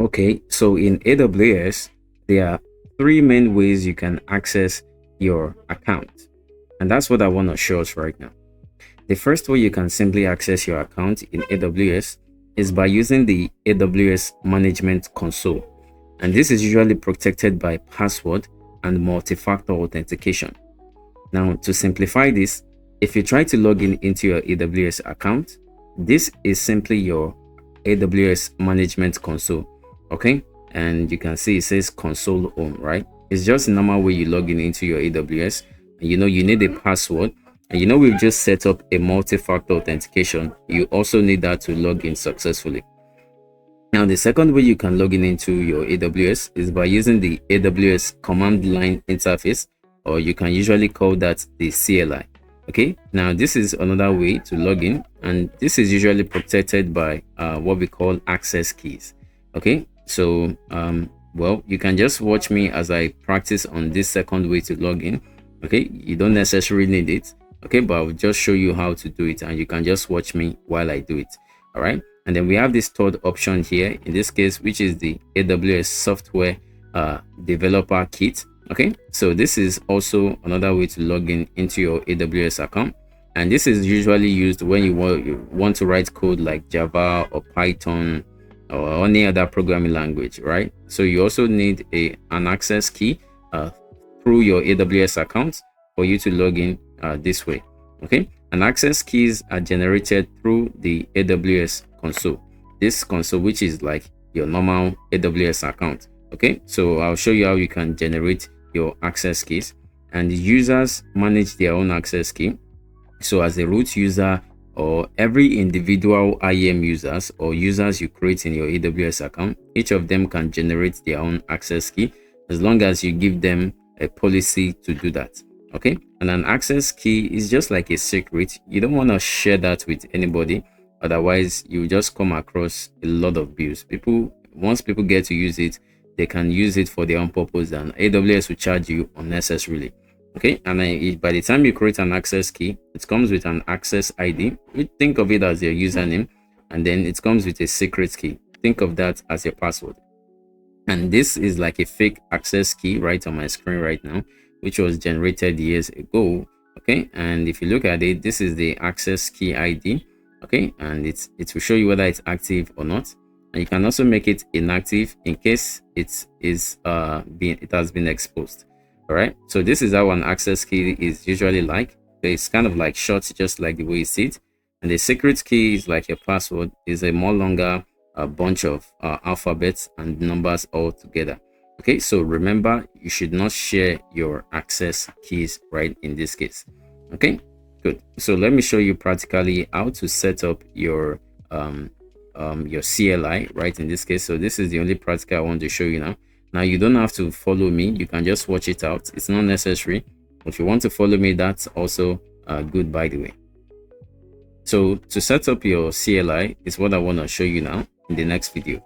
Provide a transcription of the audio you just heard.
Okay, so in AWS, there are three main ways you can access your account. And that's what I want to show us right now. The first way you can simply access your account in AWS is by using the AWS Management Console. And this is usually protected by password and multi-factor authentication. Now, to simplify this, if you try to log in into your AWS account, this is simply your AWS Management Console. Okay, and you can see it says console home, right? It's just a normal way you log in into your AWS. And you need a password, and we've just set up a multi-factor authentication. You also need that to log in successfully. Now, the second way you can log in into your AWS is by using the AWS Command Line Interface, or you can usually call that the CLI. Okay, now this is another way to log in, and this is usually protected by what we call access keys. Okay, so well, you can just watch me as I practice on this second way to log in. Okay, you don't necessarily need it. Okay, but I'll just show you how to do it, and you can just watch me while I do it. All right, and then we have this third option here in this case, which is the AWS software developer kit. Okay, so this is also another way to log in into your AWS account, and this is usually used when you want to write code like Java or Python or any other programming language, right? So you also need an access key through your AWS account for you to log in this way. Okay, and access keys are generated through the AWS console, this console, which is like your normal AWS account. Okay, so I'll show you how you can generate your access keys, and the users manage their own access key. So as a root user, or every individual IAM users or users you create in your AWS account, each of them can generate their own access key as long as you give them a policy to do that. Okay, and an access key is just like a secret. You don't want to share that with anybody, otherwise you just come across a lot of abuse. Once people get to use it, they can use it for their own purpose, and AWS will charge you unnecessarily. Okay, and by the time you create an access key, it comes with an access ID. You think of it as your username, and then it comes with a secret key. Think of that as your password. And this is like a fake access key right on my screen right now, which was generated years ago. Okay, and if you look at it, this is the access key ID. Okay, and it will show you whether it's active or not, and you can also make it inactive in case it has been exposed. All right, so this is how an access key is usually like. It's kind of like short, just like the way you see it, and the secret key is like your password, is a more longer bunch of alphabets and numbers all together. Okay, so remember, you should not share your access keys right in this case. Okay, good. So let me show you practically how to set up your CLI right in this case. So this is the only practical I want to show you now. Now, you don't have to follow me, you can just watch it out. It's not necessary. If you want to follow me, that's also good, by the way. So to set up your CLI is what I want to show you now in the next video.